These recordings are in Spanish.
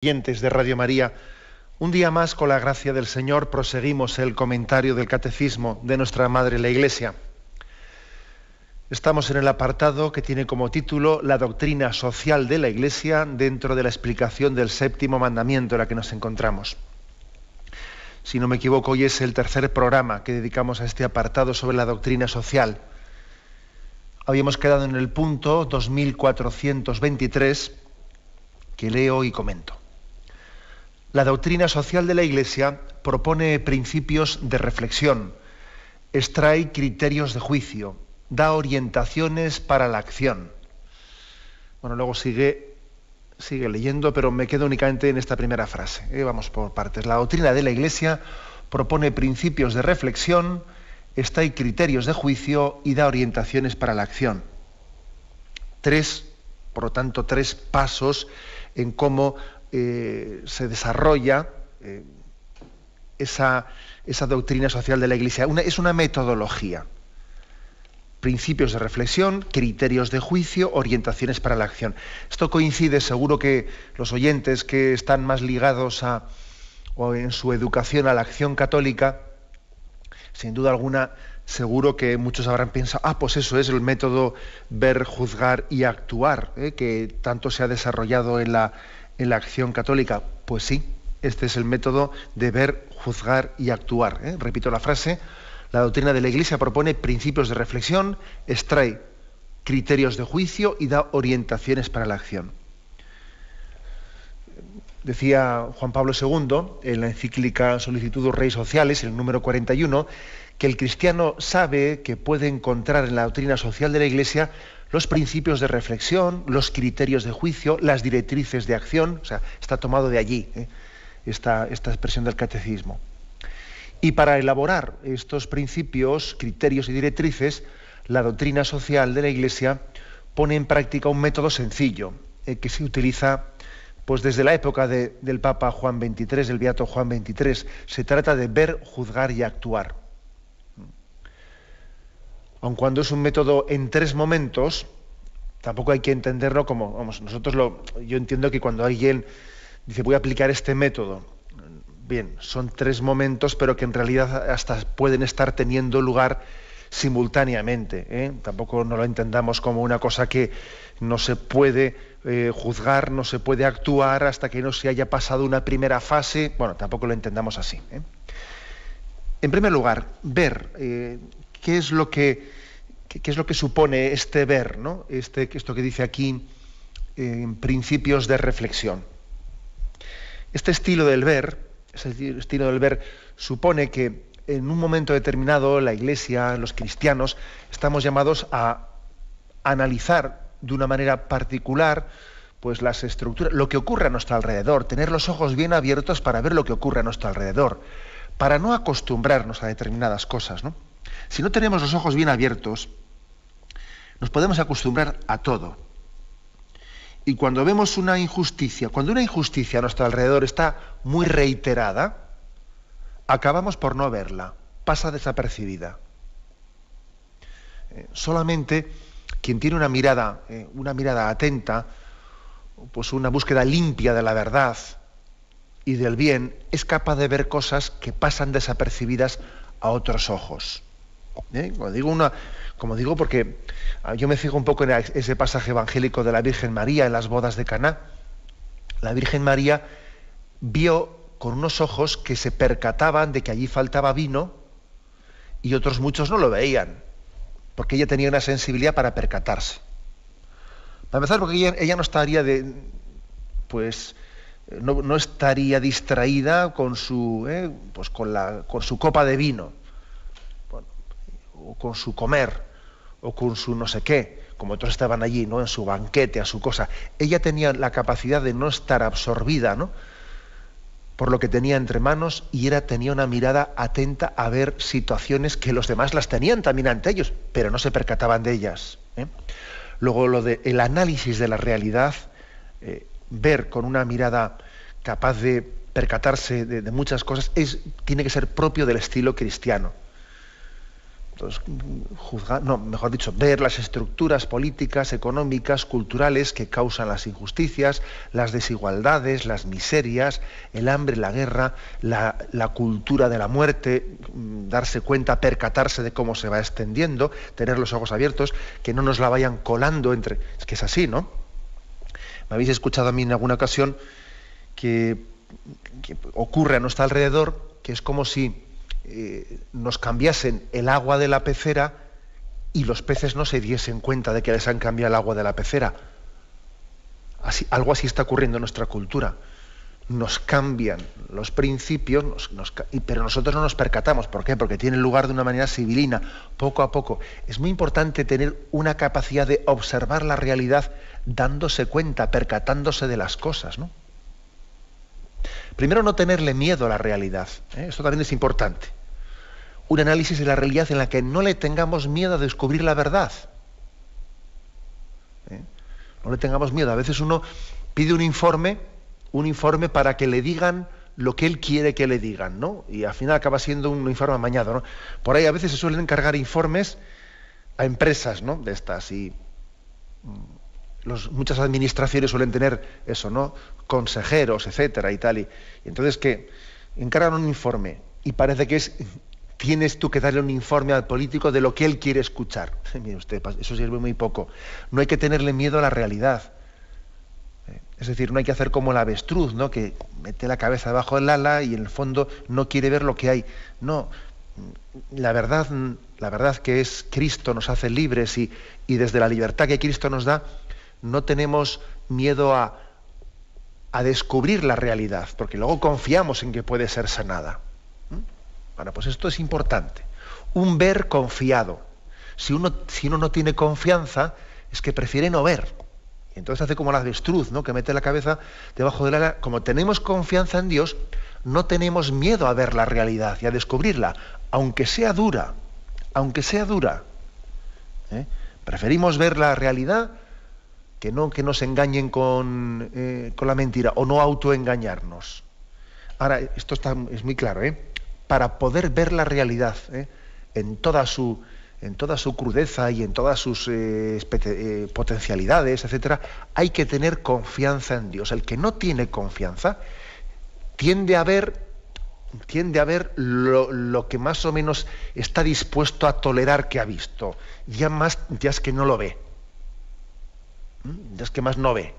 Oyentes de Radio María, un día más, con la gracia del Señor, proseguimos el comentario del Catecismo de nuestra Madre la Iglesia. Estamos en el apartado que tiene como título La doctrina social de la Iglesia dentro de la explicación del séptimo mandamiento en la que nos encontramos. Si no me equivoco, hoy es el tercer programa que dedicamos a este apartado sobre la doctrina social. Habíamos quedado en el punto 2423, que leo y comento. La doctrina social de la Iglesia propone principios de reflexión, extrae criterios de juicio, da orientaciones para la acción. Bueno, luego sigue leyendo, pero me quedo únicamente en esta primera frase. Vamos por partes. La doctrina de la Iglesia propone principios de reflexión, extrae criterios de juicio y da orientaciones para la acción. Por lo tanto, tres pasos en cómo se desarrolla esa doctrina social de la Iglesia. Es una metodología. Principios de reflexión, criterios de juicio, orientaciones para la acción. Esto coincide, seguro que los oyentes que están más ligados o en su educación a la acción católica, sin duda alguna, seguro que muchos habrán pensado, pues eso es el método ver, juzgar y actuar, que tanto se ha desarrollado en la acción católica. Pues sí, este es el método de ver, juzgar y actuar. Repito la frase: la doctrina de la Iglesia propone principios de reflexión, extrae criterios de juicio y da orientaciones para la acción. Decía Juan Pablo II en la encíclica Solicitudo Rei Sociales, el número 41, que el cristiano sabe que puede encontrar en la doctrina social de la Iglesia los principios de reflexión, los criterios de juicio, las directrices de acción. O sea, está tomado de allí esta expresión del catecismo. Y para elaborar estos principios, criterios y directrices, la doctrina social de la Iglesia pone en práctica un método sencillo que se utiliza pues desde la época del Papa Juan XXIII, del Beato Juan XXIII. Se trata de ver, juzgar y actuar. Aun cuando es un método en tres momentos, tampoco hay que entenderlo como, yo entiendo que cuando alguien dice voy a aplicar este método, bien, son tres momentos, pero que en realidad hasta pueden estar teniendo lugar simultáneamente. Tampoco no lo entendamos como una cosa que no se puede juzgar, no se puede actuar hasta que no se haya pasado una primera fase. Bueno, tampoco lo entendamos así. En primer lugar, ver qué es lo que supone este ver, ¿no? Esto que dice aquí en principios de reflexión. Este estilo del ver supone que en un momento determinado la Iglesia, los cristianos, estamos llamados a analizar de una manera particular pues las estructuras, lo que ocurre a nuestro alrededor, tener los ojos bien abiertos para ver lo que ocurre a nuestro alrededor, para no acostumbrarnos a determinadas cosas, ¿no? Si no tenemos los ojos bien abiertos, nos podemos acostumbrar a todo. Y cuando vemos una injusticia, cuando una injusticia a nuestro alrededor está muy reiterada, acabamos por no verla, pasa desapercibida. Solamente quien tiene una mirada atenta, pues una búsqueda limpia de la verdad y del bien, es capaz de ver cosas que pasan desapercibidas a otros ojos. Como digo, porque yo me fijo un poco en ese pasaje evangélico de la Virgen María en las bodas de Caná. La Virgen María vio con unos ojos que se percataban de que allí faltaba vino y otros muchos no lo veían, porque ella tenía una sensibilidad para percatarse. Para empezar, porque ella no estaría no estaría distraída con su copa de vino, o con su comer, o con su no sé qué, como otros estaban allí, ¿no?, en su banquete, a su cosa. Ella tenía la capacidad de no estar absorbida, ¿no?, por lo que tenía entre manos, y tenía una mirada atenta a ver situaciones que los demás las tenían también ante ellos, pero no se percataban de ellas. Luego el análisis de la realidad, ver con una mirada capaz de percatarse de muchas cosas, tiene que ser propio del estilo cristiano. Entonces, juzgar, no, mejor dicho, ver las estructuras políticas, económicas, culturales que causan las injusticias, las desigualdades, las miserias, el hambre, la guerra, la cultura de la muerte, darse cuenta, percatarse de cómo se va extendiendo, tener los ojos abiertos, que no nos la vayan colando entre... Es que es así, ¿no? Me habéis escuchado a mí en alguna ocasión que ocurre a nuestro alrededor, que es como si nos cambiasen el agua de la pecera y los peces no se diesen cuenta de que les han cambiado el agua de la pecera. Algo así está ocurriendo en nuestra cultura. Nos cambian los principios, pero nosotros no nos percatamos. ¿Por qué? Porque tiene lugar de una manera sibilina, poco a poco. Es muy importante tener una capacidad de observar la realidad dándose cuenta, percatándose de las cosas, ¿no? Primero, no tenerle miedo a la realidad. Esto también es importante. Un análisis de la realidad en la que no le tengamos miedo a descubrir la verdad. No le tengamos miedo. A veces uno pide un informe para que le digan lo que él quiere que le digan, ¿no? Y al final acaba siendo un informe amañado, ¿no? Por ahí a veces se suelen encargar informes a empresas, ¿no? De estas, y muchas administraciones suelen tener eso, ¿no? Consejeros, etcétera, y tal. Y entonces, ¿qué? Encargan un informe y parece que tienes tú que darle un informe al político de lo que él quiere escuchar. Mire usted, eso sirve muy poco. No hay que tenerle miedo a la realidad. Es decir, no hay que hacer como el avestruz, ¿no? Que mete la cabeza debajo del ala y en el fondo no quiere ver lo que hay. No, la verdad que es Cristo nos hace libres y desde la libertad que Cristo nos da, no tenemos miedo a descubrir la realidad, porque luego confiamos en que puede ser sanada. Bueno, pues esto es importante. Un ver confiado. Si uno no tiene confianza, es que prefiere no ver. Y entonces hace como el avestruz, ¿no? Que mete la cabeza debajo del ala. Como tenemos confianza en Dios, no tenemos miedo a ver la realidad y a descubrirla, aunque sea dura. Aunque sea dura. Preferimos ver la realidad que no que nos engañen con la mentira, o no autoengañarnos. Ahora, esto es muy claro, para poder ver la realidad en toda su crudeza y en todas sus potencialidades, etcétera, hay que tener confianza en Dios. El que no tiene confianza tiende a ver lo que más o menos está dispuesto a tolerar que ha visto. Ya es que no lo ve. Ya es que más no ve.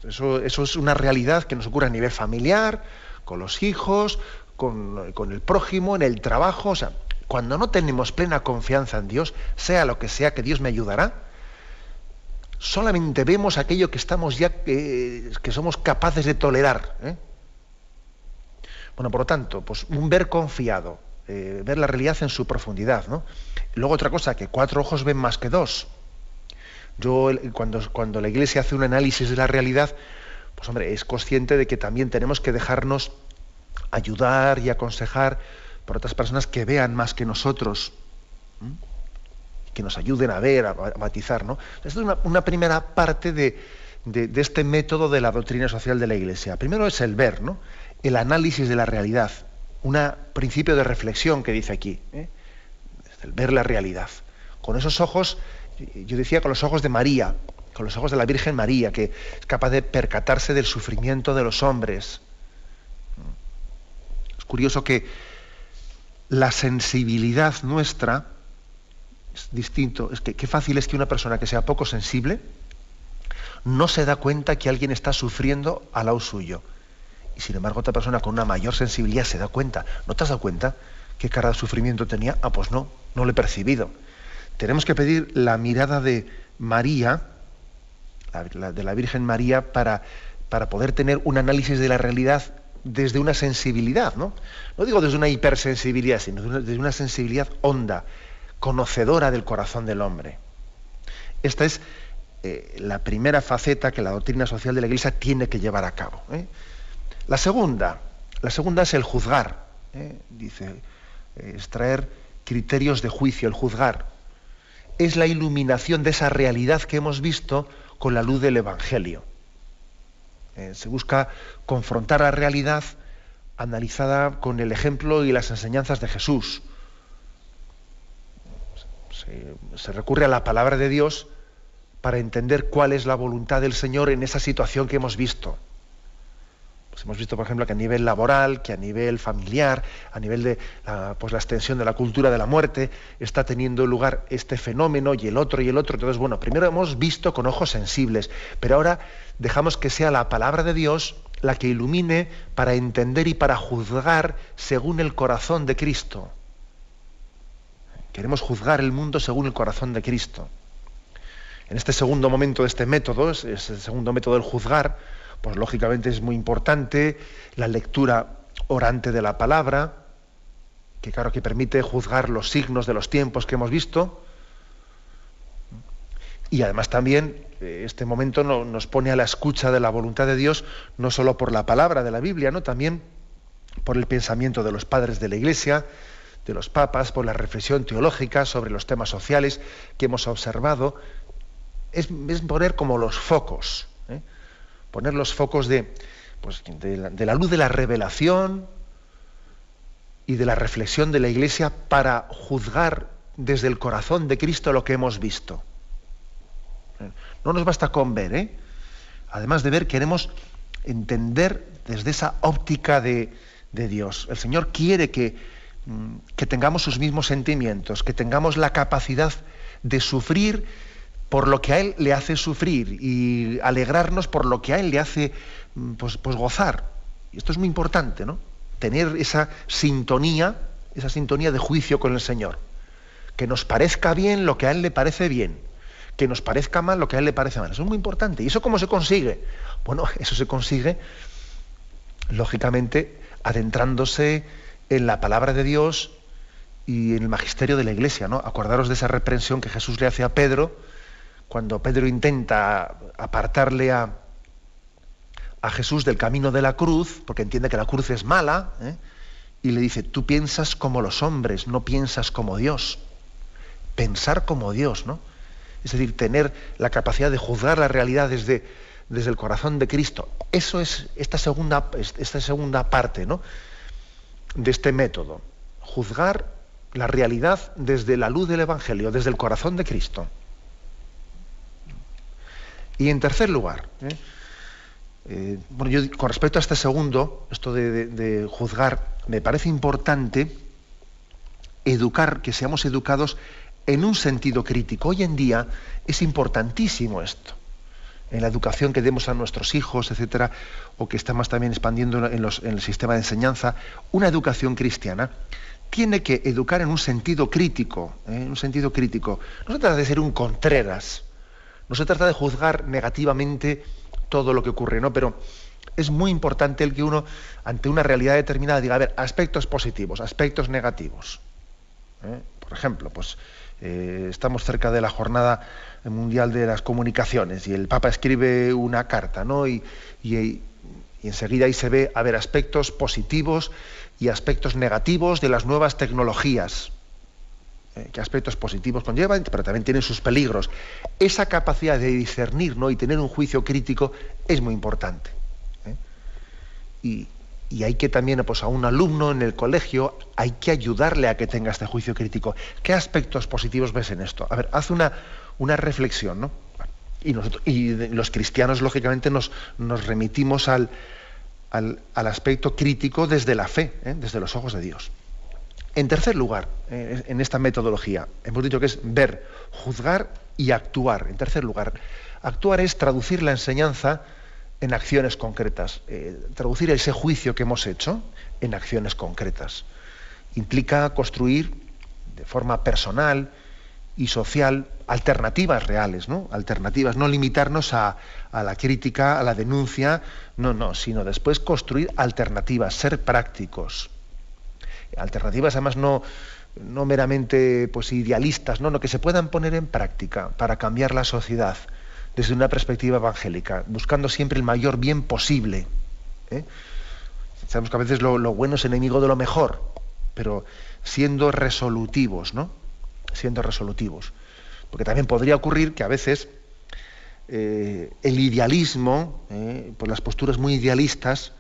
Eso es una realidad que nos ocurre a nivel familiar, con los hijos, con el prójimo, en el trabajo. O sea, cuando no tenemos plena confianza en Dios, sea lo que sea, que Dios me ayudará, solamente vemos aquello que estamos que somos capaces de tolerar. Bueno, por lo tanto, pues un ver confiado, ver la realidad en su profundidad, ¿no? Luego otra cosa, que 4 ojos ven más que 2. Yo, cuando la Iglesia hace un análisis de la realidad, pues hombre, es consciente de que también tenemos que dejarnos ayudar y aconsejar por otras personas que vean más que nosotros, que nos ayuden a ver, a matizar, ¿no? Esto es una primera parte de este método de la doctrina social de la Iglesia. Primero es el ver, ¿no? El análisis de la realidad, un principio de reflexión que dice aquí, el ver la realidad. Con esos ojos, yo decía con los ojos de María, con los ojos de la Virgen María, que es capaz de percatarse del sufrimiento de los hombres. Es curioso que la sensibilidad nuestra es distinto. Es que qué fácil es que una persona que sea poco sensible no se da cuenta que alguien está sufriendo al lado suyo. Y sin embargo otra persona con una mayor sensibilidad se da cuenta. ¿No te has dado cuenta qué cara de sufrimiento tenía? Ah, pues no lo he percibido. Tenemos que pedir la mirada de María, de la Virgen María, para poder tener un análisis de la realidad desde una sensibilidad, ¿no? No digo desde una hipersensibilidad, sino desde una sensibilidad honda, conocedora del corazón del hombre. Esta es la primera faceta que la doctrina social de la Iglesia tiene que llevar a cabo. La segunda es el juzgar. Dice, extraer criterios de juicio, el juzgar. Es la iluminación de esa realidad que hemos visto con la luz del Evangelio. Se busca confrontar la realidad analizada con el ejemplo y las enseñanzas de Jesús, se recurre a la palabra de Dios para entender cuál es la voluntad del Señor en esa situación que hemos visto. Pues hemos visto, por ejemplo, que a nivel laboral, que a nivel familiar, a nivel de la extensión de la cultura de la muerte, está teniendo lugar este fenómeno y el otro. Entonces, bueno, primero hemos visto con ojos sensibles, pero ahora dejamos que sea la palabra de Dios la que ilumine para entender y para juzgar según el corazón de Cristo. Queremos juzgar el mundo según el corazón de Cristo. En este segundo momento de este método, es el segundo método del juzgar, pues lógicamente es muy importante la lectura orante de la palabra, que claro que permite juzgar los signos de los tiempos que hemos visto, y además también este momento nos pone a la escucha de la voluntad de Dios, no solo por la palabra de la Biblia, ¿no? También por el pensamiento de los padres de la Iglesia, de los papas, por la reflexión teológica sobre los temas sociales que hemos observado. Es poner como los focos, poner los focos de la luz de la revelación y de la reflexión de la Iglesia para juzgar desde el corazón de Cristo lo que hemos visto. No nos basta con ver, además de ver, queremos entender desde esa óptica de Dios. El Señor quiere que tengamos sus mismos sentimientos, que tengamos la capacidad de sufrir por lo que a Él le hace sufrir y alegrarnos por lo que a Él le hace pues gozar. Y esto es muy importante, ¿no? Tener esa sintonía de juicio con el Señor. Que nos parezca bien lo que a Él le parece bien, que nos parezca mal lo que a Él le parece mal. Eso es muy importante. ¿Y eso cómo se consigue? Bueno, eso se consigue, lógicamente, adentrándose en la palabra de Dios y en el magisterio de la Iglesia, ¿no? Acordaros de esa reprensión que Jesús le hace a Pedro, cuando Pedro intenta apartarle a Jesús del camino de la cruz, porque entiende que la cruz es mala, y le dice: tú piensas como los hombres, no piensas como Dios. Pensar como Dios, ¿no? Es decir, tener la capacidad de juzgar la realidad desde el corazón de Cristo. Eso es esta segunda parte, ¿no?, de este método. Juzgar la realidad desde la luz del Evangelio, desde el corazón de Cristo. Y en tercer lugar, yo con respecto a este segundo, esto de juzgar, me parece importante educar, que seamos educados en un sentido crítico. Hoy en día es importantísimo esto, en la educación que demos a nuestros hijos, etcétera, o que estamos también expandiendo en el sistema de enseñanza. Una educación cristiana tiene que educar en un sentido crítico, en un sentido crítico. No se trata de ser un Contreras, no se trata de juzgar negativamente todo lo que ocurre, ¿no? Pero es muy importante el que uno, ante una realidad determinada, diga: a ver, aspectos positivos, aspectos negativos. Por ejemplo, pues estamos cerca de la Jornada Mundial de las Comunicaciones y el Papa escribe una carta, ¿no? Y enseguida ahí se ve, a ver, aspectos positivos y aspectos negativos de las nuevas tecnologías. ¿Qué aspectos positivos conllevan? Pero también tienen sus peligros. Esa capacidad de discernir, ¿no?, y tener un juicio crítico es muy importante. Y hay que también, pues a un alumno en el colegio, hay que ayudarle a que tenga este juicio crítico. ¿Qué aspectos positivos ves en esto? A ver, haz una reflexión, ¿no? Y los cristianos, lógicamente, nos remitimos al aspecto crítico desde la fe, desde los ojos de Dios. En tercer lugar, en esta metodología, hemos dicho que es ver, juzgar y actuar. En tercer lugar, actuar es traducir la enseñanza en acciones concretas, traducir ese juicio que hemos hecho en acciones concretas. Implica construir de forma personal y social alternativas reales, ¿no? Alternativas, no limitarnos a la crítica, a la denuncia, no, sino después construir alternativas, ser prácticos. Alternativas además no meramente pues idealistas, no, que se puedan poner en práctica para cambiar la sociedad desde una perspectiva evangélica, buscando siempre el mayor bien posible. Sabemos que a veces lo bueno es enemigo de lo mejor, pero siendo resolutivos, ¿no? Siendo resolutivos. Porque también podría ocurrir que a veces el idealismo, pues las posturas muy idealistas,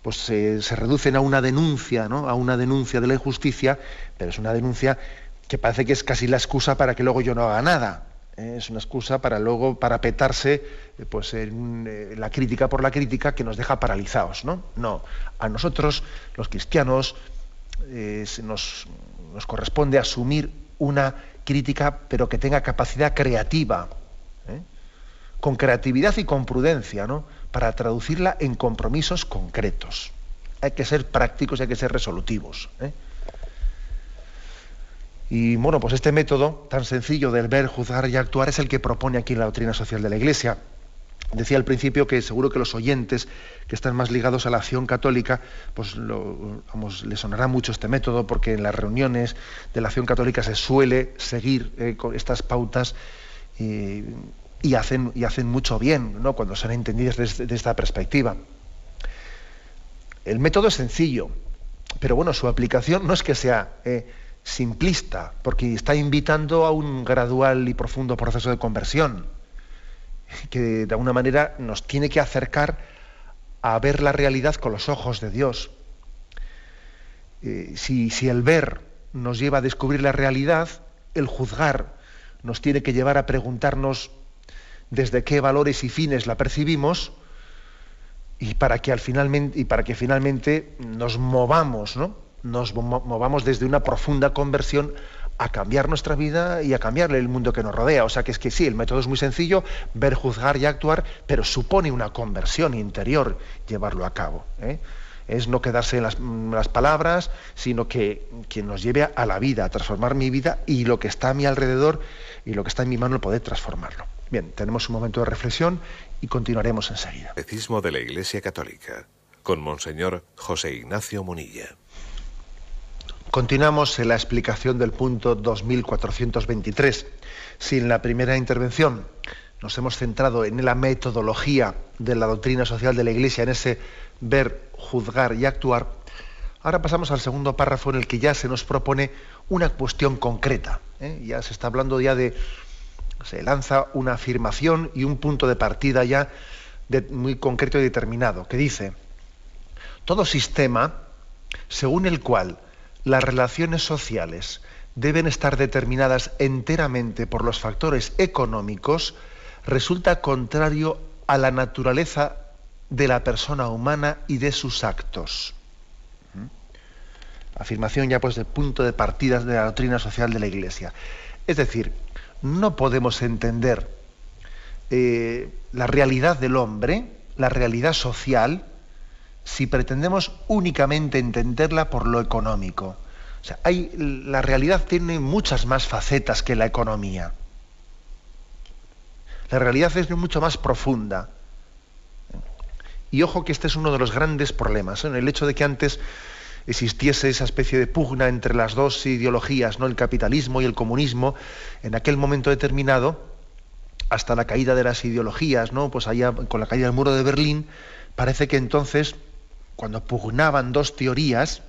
pues se reducen a una denuncia, ¿no?, a una denuncia de la injusticia, pero es una denuncia que parece que es casi la excusa para que luego yo no haga nada. Es una excusa para luego parapetarse pues en la crítica por la crítica, que nos deja paralizados, ¿no? No, a nosotros, los cristianos, nos corresponde asumir una crítica, pero que tenga capacidad creativa, con creatividad y con prudencia, ¿no? Para traducirla en compromisos concretos. Hay que ser prácticos y hay que ser resolutivos. Y bueno, pues este método tan sencillo del ver, juzgar y actuar es el que propone aquí la doctrina social de la Iglesia. Decía al principio que seguro que los oyentes que están más ligados a la acción católica, pues les sonará mucho este método, porque en las reuniones de la acción católica se suele seguir con estas pautas y hacen mucho bien, ¿no?, cuando son entendidas desde esta perspectiva. El método es sencillo, pero bueno, su aplicación no es que sea simplista, porque está invitando a un gradual y profundo proceso de conversión, que de alguna manera nos tiene que acercar a ver la realidad con los ojos de Dios. Si el ver nos lleva a descubrir la realidad, el juzgar nos tiene que llevar a preguntarnos desde qué valores y fines la percibimos, y para que finalmente nos movamos, ¿no? Nos movamos desde una profunda conversión a cambiar nuestra vida y a cambiar el mundo que nos rodea. O sea que sí, el método es muy sencillo, ver, juzgar y actuar, pero supone una conversión interior llevarlo a cabo. Es no quedarse en las palabras, sino que nos lleve a la vida, a transformar mi vida y lo que está a mi alrededor y lo que está en mi mano, el poder transformarlo. Bien, tenemos un momento de reflexión y continuaremos enseguida. Catecismo de la Iglesia Católica, con Monseñor José Ignacio Munilla. Continuamos en la explicación del punto 2423. Si en la primera intervención nos hemos centrado en la metodología de la doctrina social de la Iglesia, en ese ver, juzgar y actuar, ahora pasamos al segundo párrafo, en el que ya se nos propone una cuestión concreta. Ya se está hablando se lanza una afirmación y un punto de partida ya muy concreto y determinado, que dice: todo sistema según el cual las relaciones sociales deben estar determinadas enteramente por los factores económicos resulta contrario a la naturaleza de la persona humana y de sus actos. Afirmación ya pues de punto de partida de la doctrina social de la Iglesia. Es decir, no podemos entender la realidad del hombre, la realidad social, si pretendemos únicamente entenderla por lo económico. O sea, la realidad tiene muchas más facetas que la economía. La realidad es mucho más profunda. Y ojo que este es uno de los grandes problemas, el hecho de que antes existiese esa especie de pugna entre las dos ideologías, ¿no?, el capitalismo y el comunismo, en aquel momento determinado, hasta la caída de las ideologías, ¿no?, pues allá con la caída del muro de Berlín, parece que entonces, cuando pugnaban dos teorías,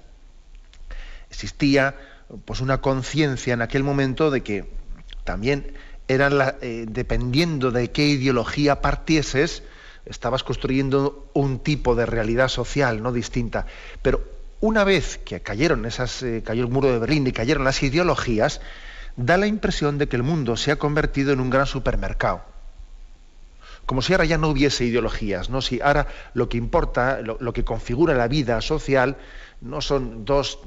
existía pues una conciencia en aquel momento de que también dependiendo de qué ideología partieses, estabas construyendo un tipo de realidad social, ¿no?, distinta. Pero una vez que cayó el muro de Berlín y cayeron las ideologías, da la impresión de que el mundo se ha convertido en un gran supermercado. Como si ahora ya no hubiese ideologías, ¿no? Si ahora lo que importa, lo que configura la vida social, no son dos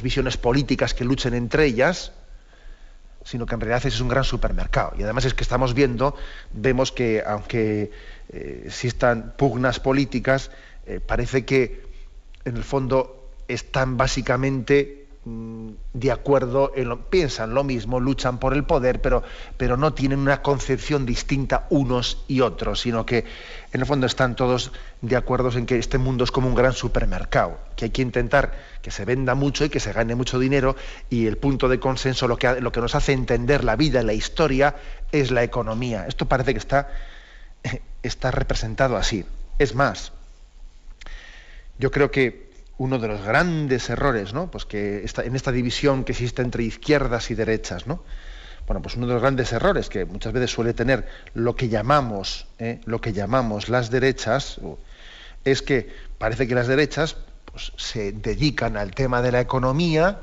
visiones políticas que luchen entre ellas, sino que en realidad es un gran supermercado. Y además es que vemos que aunque existan pugnas políticas, parece que en el fondo están básicamente de acuerdo, piensan lo mismo, luchan por el poder, pero no tienen una concepción distinta unos y otros, sino que en el fondo están todos de acuerdo en que este mundo es como un gran supermercado, que hay que intentar que se venda mucho y que se gane mucho dinero, y el punto de consenso, lo que nos hace entender la vida y la historia, es la economía. Esto parece que está representado así. Es más, yo creo que uno de los grandes errores, ¿no?, pues que en esta división que existe entre izquierdas y derechas, ¿no?, bueno, pues uno de los grandes errores que muchas veces suele tener lo que llamamos las derechas, es que parece que las derechas pues se dedican al tema de la economía,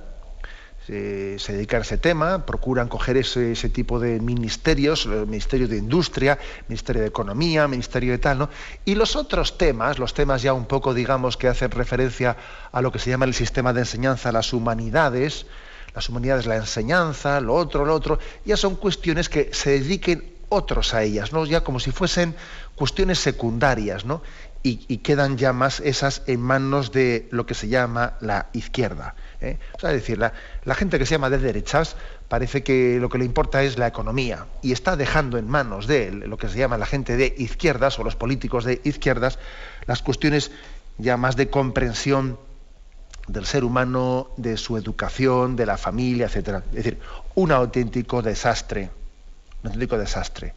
se dedican a ese tema, procuran coger ese tipo de ministerios, el Ministerio de Industria, Ministerio de Economía, Ministerio de tal, ¿no? Y los otros temas, los temas ya un poco, digamos, que hacen referencia a lo que se llama el sistema de enseñanza, las humanidades, la enseñanza, lo otro, ya son cuestiones que se dediquen otros a ellas, ¿no? Ya como si fuesen cuestiones secundarias, ¿no? Y quedan ya más esas en manos de lo que se llama la izquierda. O sea, es decir, la gente que se llama de derechas parece que lo que le importa es la economía y está dejando en manos de lo que se llama la gente de izquierdas o los políticos de izquierdas las cuestiones ya más de comprensión del ser humano, de su educación, de la familia, etcétera. Es decir, un auténtico desastre. Un auténtico desastre.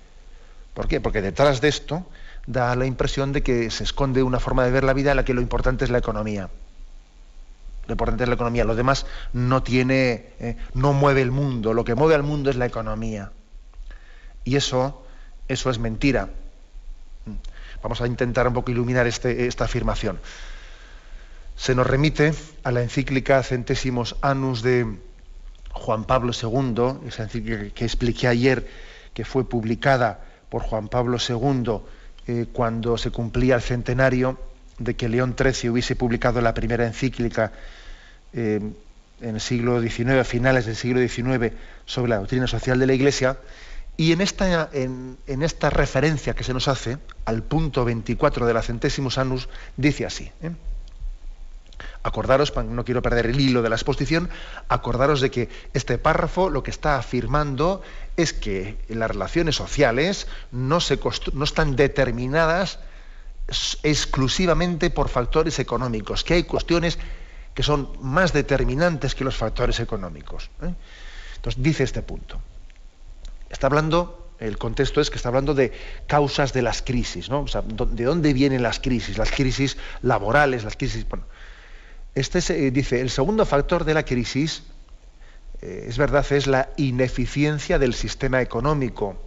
¿Por qué? Porque detrás de esto da la impresión de que se esconde una forma de ver la vida en la que lo importante es la economía. Lo importante es la economía. Lo demás no mueve el mundo. Lo que mueve al mundo es la economía. Y eso es mentira. Vamos a intentar un poco iluminar esta afirmación. Se nos remite a la encíclica Centésimos Annus de Juan Pablo II, esa encíclica que expliqué ayer, que fue publicada por Juan Pablo II cuando se cumplía el centenario de que León XIII hubiese publicado la primera encíclica en el siglo XIX, a finales del siglo XIX, sobre la doctrina social de la Iglesia. Y en esta referencia que se nos hace al punto 24 de la Centésimos Annus, dice así, acordaros, no quiero perder el hilo de la exposición, acordaros de que este párrafo lo que está afirmando es que las relaciones sociales no están determinadas exclusivamente por factores económicos, que hay cuestiones que son más determinantes que los factores económicos. Entonces dice este punto. Está hablando, el contexto es que está hablando de causas de las crisis, ¿no? O sea, ¿de dónde vienen las crisis laborales, las crisis? Bueno, dice, el segundo factor de la crisis, es verdad, es la ineficiencia del sistema económico.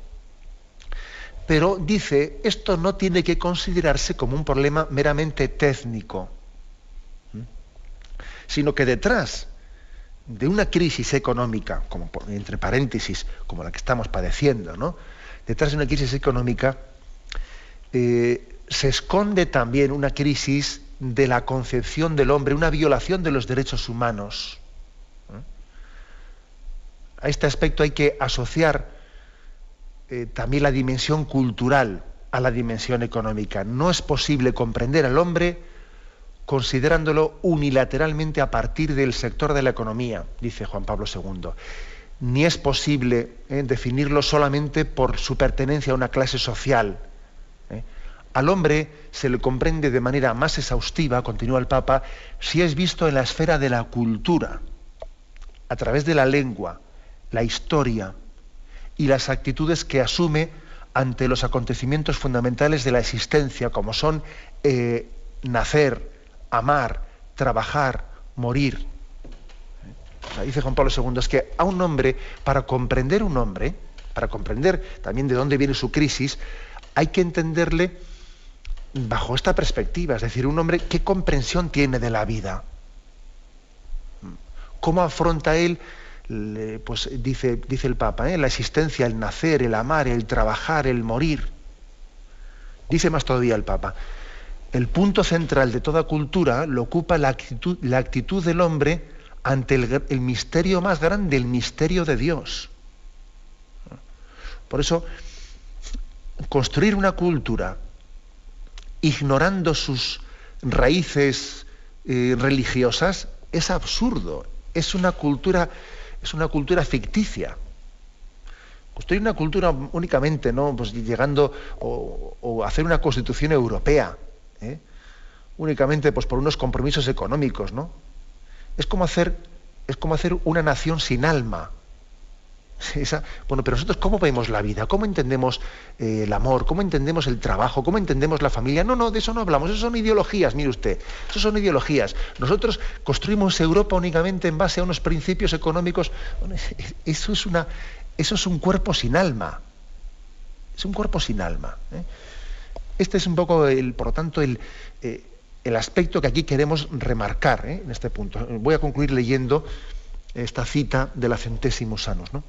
Pero dice, esto no tiene que considerarse como un problema meramente técnico, sino que detrás de una crisis económica, como entre paréntesis, como la que estamos padeciendo, ¿no? Detrás de una crisis económica se esconde también una crisis de la concepción del hombre, una violación de los derechos humanos. A este aspecto hay que asociar también la dimensión cultural a la dimensión económica. No es posible comprender al hombre considerándolo unilateralmente a partir del sector de la economía, dice Juan Pablo II. Ni es posible definirlo solamente por su pertenencia a una clase social. Al hombre se le comprende de manera más exhaustiva, continúa el Papa, si es visto en la esfera de la cultura, a través de la lengua, la historia y las actitudes que asume ante los acontecimientos fundamentales de la existencia, como son nacer, amar, trabajar, morir. O sea, dice Juan Pablo II, es que a un hombre, para comprender también de dónde viene su crisis, hay que entenderle bajo esta perspectiva, es decir, un hombre, ¿qué comprensión tiene de la vida? ¿Cómo afronta él, pues dice el Papa, la existencia, el nacer, el amar, el trabajar, el morir? Dice más todavía el Papa, el punto central de toda cultura lo ocupa la actitud del hombre ante el misterio más grande, el misterio de Dios. Por eso, construir una cultura ignorando sus raíces religiosas es absurdo, es una cultura ficticia. Construir una cultura únicamente, ¿no? Pues llegando o hacer una constitución europea, únicamente pues por unos compromisos económicos, ¿no? Es como hacer una nación sin alma. Bueno, pero nosotros, ¿cómo vemos la vida? ¿Cómo entendemos el amor? ¿Cómo entendemos el trabajo? ¿Cómo entendemos la familia? No, de eso no hablamos, eso son ideologías, mire usted, eso son ideologías. Nosotros construimos Europa únicamente en base a unos principios económicos. Bueno, eso es un cuerpo sin alma. Es un cuerpo sin alma. Este es un poco, por lo tanto, el aspecto que aquí queremos remarcar en este punto. Voy a concluir leyendo esta cita de la Centésimos Annus, ¿no?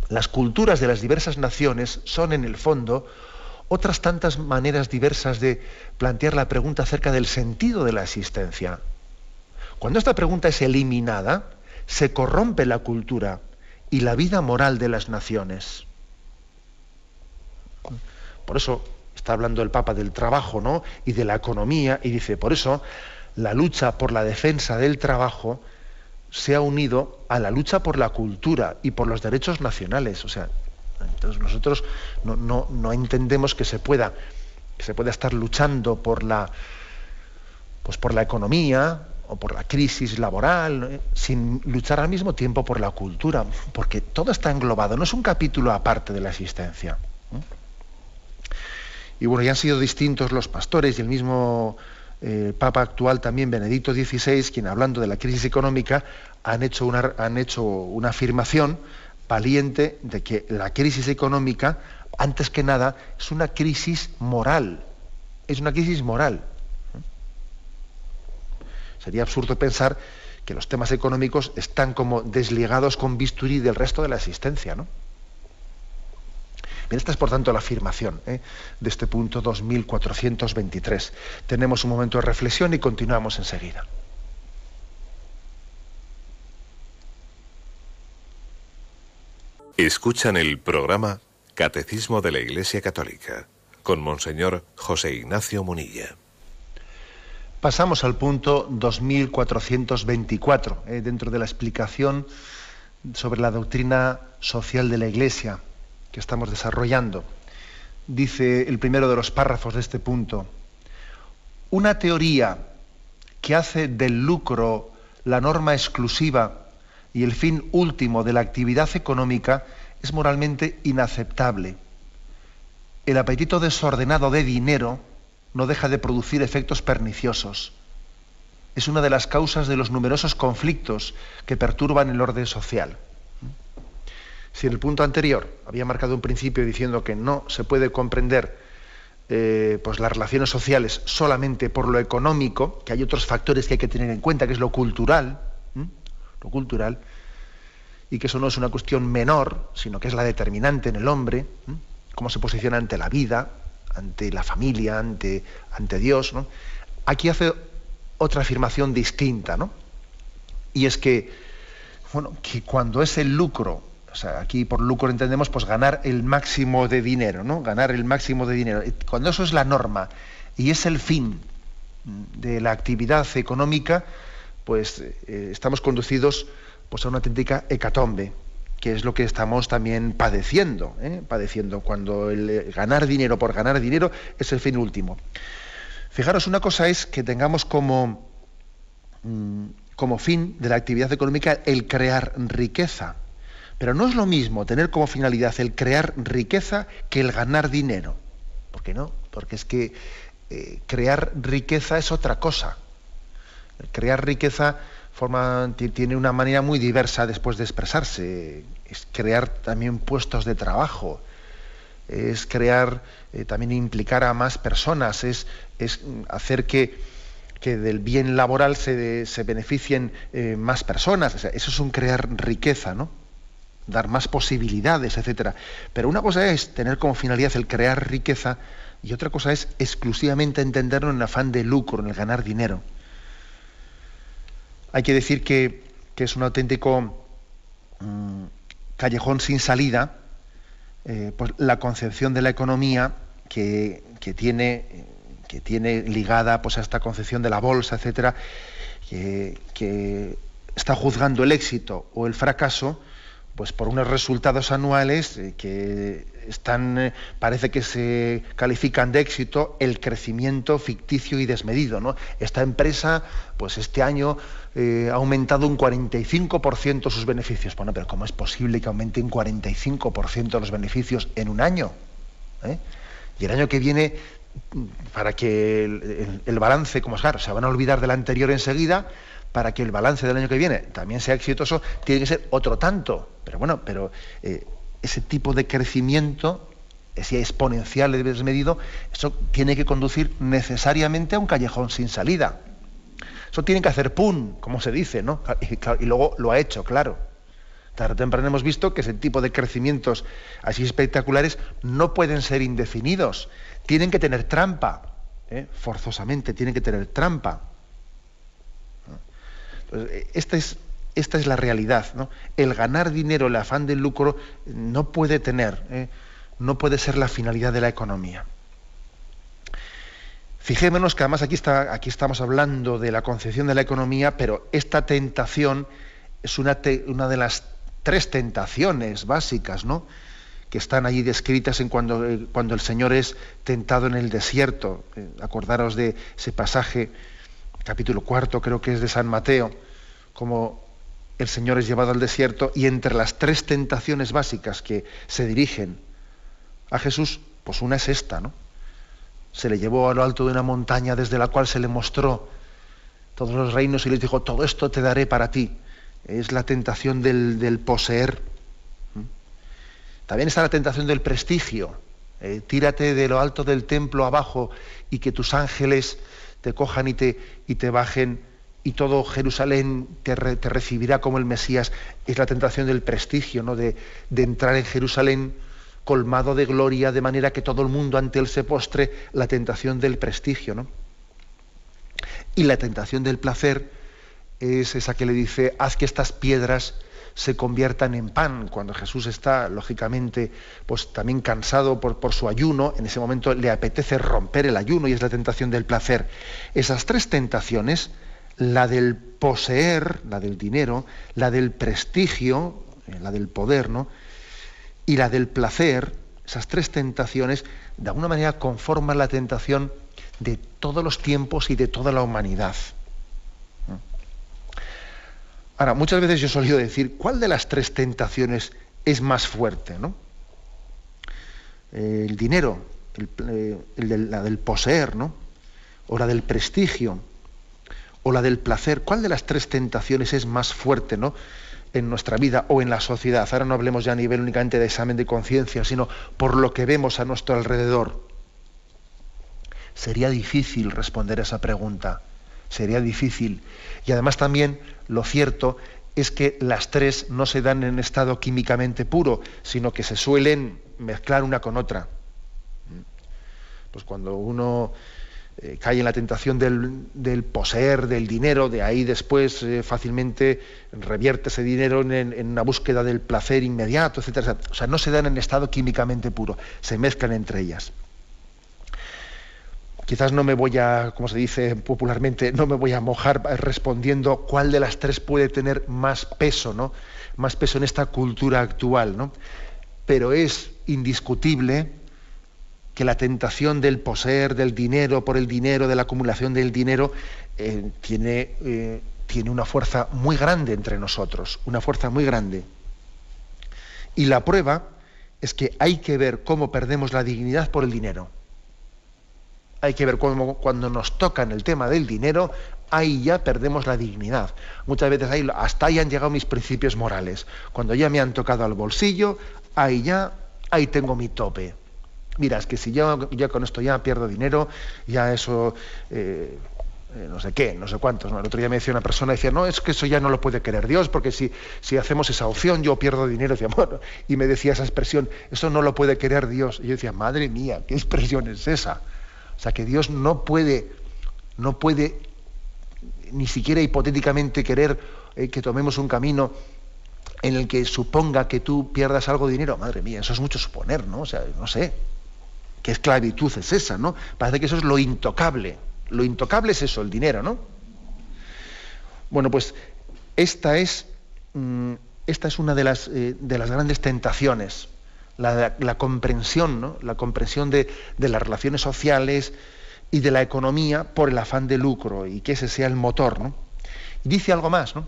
Las culturas de las diversas naciones son, en el fondo, otras tantas maneras diversas de plantear la pregunta acerca del sentido de la existencia. Cuando esta pregunta es eliminada, se corrompe la cultura y la vida moral de las naciones. Por eso está hablando el Papa del trabajo, ¿no?, y de la economía, y dice, por eso la lucha por la defensa del trabajo se ha unido a la lucha por la cultura y por los derechos nacionales. O sea, entonces nosotros no entendemos que se pueda estar luchando por la economía o por la crisis laboral, ¿no?, sin luchar al mismo tiempo por la cultura, porque todo está englobado, no es un capítulo aparte de la existencia, ¿no? Y bueno, ya han sido distintos los pastores y el mismo Papa actual también, Benedicto XVI, quien, hablando de la crisis económica, han hecho una afirmación valiente de que la crisis económica, antes que nada, es una crisis moral. Es una crisis moral. Sería absurdo pensar que los temas económicos están como desligados con bisturí del resto de la existencia, ¿no? Bien, esta es, por tanto, la afirmación de este punto 2423. Tenemos un momento de reflexión y continuamos enseguida. Escuchan el programa Catecismo de la Iglesia Católica con Monseñor José Ignacio Munilla. Pasamos al punto 2424, dentro de la explicación sobre la doctrina social de la Iglesia que estamos desarrollando. Dice el primero de los párrafos de este punto: una teoría que hace del lucro la norma exclusiva y el fin último de la actividad económica es moralmente inaceptable. El apetito desordenado de dinero no deja de producir efectos perniciosos. Es una de las causas de los numerosos conflictos que perturban el orden social. Si en el punto anterior había marcado un principio diciendo que no se puede comprender pues las relaciones sociales solamente por lo económico, que hay otros factores que hay que tener en cuenta, que es lo cultural, y que eso no es una cuestión menor, sino que es la determinante en el hombre, cómo se posiciona ante la vida, ante la familia, ante Dios, ¿no? Aquí hace otra afirmación distinta, ¿no? Y es que, que cuando es el lucro, o sea, aquí por lucro entendemos pues ganar el máximo de dinero, ¿no? Ganar el máximo de dinero. Cuando eso es la norma y es el fin de la actividad económica, pues estamos conducidos pues a una auténtica hecatombe, que es lo que estamos también padeciendo, cuando el ganar dinero por ganar dinero es el fin último. Fijaros, una cosa es que tengamos como fin de la actividad económica el crear riqueza, pero no es lo mismo tener como finalidad el crear riqueza que el ganar dinero. ¿Por qué no? Porque es que crear riqueza es otra cosa. El crear riqueza tiene una manera muy diversa después de expresarse. Es crear también puestos de trabajo, es crear, también implicar a más personas, es hacer que del bien laboral se beneficien más personas. O sea, eso es un crear riqueza, ¿no? Dar más posibilidades, etcétera. Pero una cosa es tener como finalidad el crear riqueza y otra cosa es exclusivamente entenderlo en el afán de lucro, en el ganar dinero. Hay que decir que es un auténtico callejón sin salida, pues la concepción de la economía que tiene ligada pues a esta concepción de la bolsa, etcétera, que está juzgando el éxito o el fracaso pues por unos resultados anuales que parece que se califican de éxito el crecimiento ficticio y desmedido, ¿no? Esta empresa, pues este año ha aumentado un 45% sus beneficios. Bueno, pero ¿cómo es posible que aumente un 45% los beneficios en un año? Y el año que viene, para que el balance, como es claro, se van a olvidar del anterior enseguida, para que el balance del año que viene también sea exitoso, tiene que ser otro tanto. Pero bueno, ese tipo de crecimiento, ese exponencial desmedido, eso tiene que conducir necesariamente a un callejón sin salida. Eso tiene que hacer pum, como se dice, ¿no? Y luego lo ha hecho, claro. Tarde o temprano hemos visto que ese tipo de crecimientos así espectaculares no pueden ser indefinidos. Tienen que tener trampa, forzosamente tienen que tener trampa. Entonces, esta es la realidad, ¿no? El ganar dinero, el afán del lucro, no puede no puede ser la finalidad de la economía. Fijémonos que además aquí estamos hablando de la concepción de la economía, pero esta tentación es una de las 3 tentaciones básicas, ¿no?, que están allí descritas en cuando el Señor es tentado en el desierto. Acordaros de ese pasaje, capítulo 4, creo que es de San Mateo, como el Señor es llevado al desierto, y entre las 3 tentaciones básicas que se dirigen a Jesús, pues una es esta, ¿no? Se le llevó a lo alto de una montaña desde la cual se le mostró todos los reinos y les dijo, todo esto te daré para ti. Es la tentación del poseer. También está la tentación del prestigio. Tírate de lo alto del templo abajo y que tus ángeles te cojan y te bajen y todo Jerusalén te recibirá como el Mesías. Es la tentación del prestigio, ¿no?, de entrar en Jerusalén colmado de gloria, de manera que todo el mundo ante él se postre. La tentación del prestigio, ¿no? Y la tentación del placer es esa que le dice, haz que estas piedras se conviertan en pan. Cuando Jesús está, lógicamente, pues también cansado por su ayuno, en ese momento le apetece romper el ayuno y es la tentación del placer. Esas 3 tentaciones, la del poseer, la del dinero, la del prestigio, la del poder, ¿no?, y la del placer, esas 3 tentaciones, de alguna manera conforman la tentación de todos los tiempos y de toda la humanidad. Ahora, muchas veces yo he solido decir, ¿cuál de las 3 tentaciones es más fuerte, ¿no? El dinero, la del poseer, ¿no?, o la del prestigio, o la del placer. ¿Cuál de las 3 tentaciones es más fuerte, ¿no?, en nuestra vida o en la sociedad? Ahora no hablemos ya a nivel únicamente de examen de conciencia, sino por lo que vemos a nuestro alrededor. Sería difícil responder a esa pregunta, sería difícil. Y además también lo cierto es que las 3 no se dan en estado químicamente puro, sino que se suelen mezclar una con otra. Pues cuando uno cae en la tentación del poseer, del dinero, de ahí después fácilmente revierte ese dinero en una búsqueda del placer inmediato, etcétera, etcétera. O sea, no se dan en estado químicamente puro, se mezclan entre ellas. Quizás no me voy a, como se dice popularmente, no me voy a mojar respondiendo cuál de las 3 puede tener más peso, ¿no?, más peso en esta cultura actual, ¿no? Pero es indiscutible que la tentación del poseer, del dinero, por el dinero, de la acumulación del dinero, tiene una fuerza muy grande entre nosotros, una fuerza muy grande. Y la prueba es que hay que ver cómo perdemos la dignidad por el dinero. Hay que ver cómo cuando nos tocan el tema del dinero, ahí ya perdemos la dignidad. Muchas veces hasta ahí han llegado mis principios morales. Cuando ya me han tocado al bolsillo, ahí tengo mi tope. Mira, es que si yo ya con esto ya pierdo dinero, ya eso, no sé qué, no sé cuántos, ¿no? El otro día me decía una persona, decía, no, es que eso ya no lo puede querer Dios, porque si hacemos esa opción yo pierdo dinero. Decía, bueno, y me decía esa expresión, eso no lo puede querer Dios. Y yo decía, madre mía, ¿qué expresión es esa? O sea, que Dios no puede ni siquiera hipotéticamente querer que tomemos un camino en el que suponga que tú pierdas algo de dinero. Madre mía, eso es mucho suponer, ¿no? O sea, no sé. ¿Qué esclavitud es esa, no? Parece que eso es lo intocable. Lo intocable es eso, el dinero, ¿no? Bueno, pues esta es una de las grandes tentaciones, la comprensión, ¿no?, la comprensión de las relaciones sociales y de la economía por el afán de lucro y que ese sea el motor, ¿no? Y dice algo más, ¿no?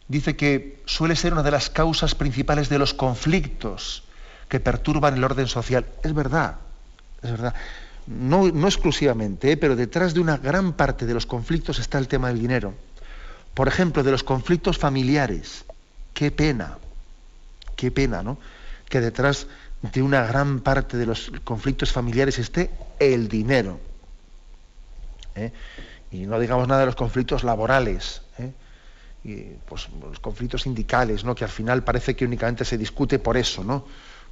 Dice que suele ser una de las causas principales de los conflictos que perturban el orden social. Es verdad. No exclusivamente, pero detrás de una gran parte de los conflictos está el tema del dinero. Por ejemplo, de los conflictos familiares. Qué pena, ¿no?, que detrás de una gran parte de los conflictos familiares esté el dinero. Y no digamos nada de los conflictos laborales, y pues los conflictos sindicales, ¿no? Que al final parece que únicamente se discute por eso, ¿no?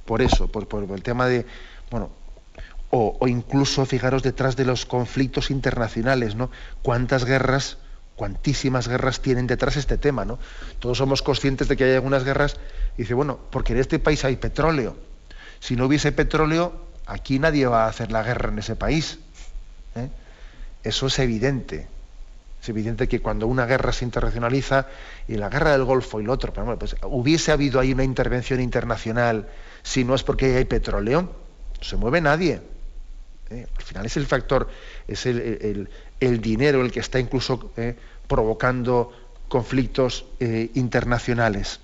Por el tema de, bueno, o incluso fijaros detrás de los conflictos internacionales, ¿no? Cuantísimas guerras tienen detrás este tema, ¿no? Todos somos conscientes de que hay algunas guerras, y dice, bueno, porque en este país hay petróleo. Si no hubiese petróleo, aquí nadie va a hacer la guerra en ese país. Eso es evidente. Es evidente que cuando una guerra se internacionaliza, y la guerra del Golfo y lo otro, pero bueno, pues hubiese habido ahí una intervención internacional, si no es porque hay petróleo, no se mueve nadie. Al final es el factor, es el dinero el que está incluso provocando conflictos internacionales.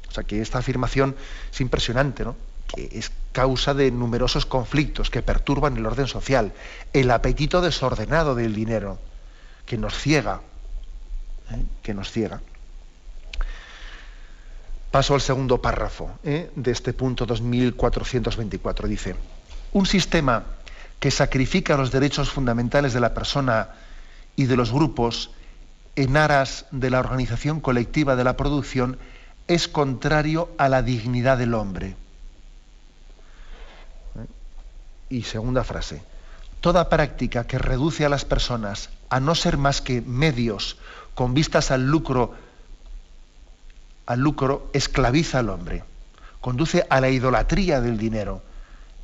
O sea que esta afirmación es impresionante, ¿no? Que es causa de numerosos conflictos que perturban el orden social, el apetito desordenado del dinero, que nos ciega, que nos ciega. Paso al segundo párrafo de este punto 2424. Dice, un sistema que sacrifica los derechos fundamentales de la persona y de los grupos en aras de la organización colectiva de la producción es contrario a la dignidad del hombre. Y segunda frase, toda práctica que reduce a las personas a no ser más que medios con vistas al lucro esclaviza al hombre, conduce a la idolatría del dinero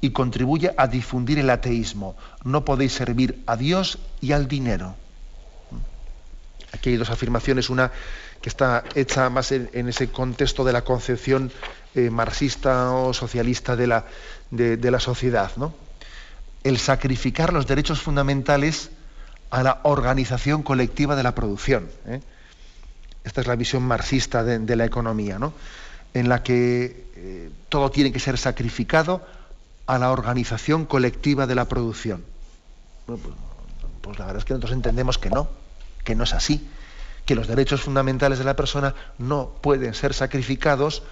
y contribuye a difundir el ateísmo. No podéis servir a Dios y al dinero. Aquí hay dos afirmaciones, una que está hecha más en ese contexto de la concepción marxista o socialista de la sociedad, ¿no? El sacrificar los derechos fundamentales a la organización colectiva de la producción. Esta es la visión marxista de la economía, ¿no? En la que todo tiene que ser sacrificado a la organización colectiva de la producción. Bueno, pues la verdad es que nosotros entendemos que no es así, que los derechos fundamentales de la persona no pueden ser sacrificados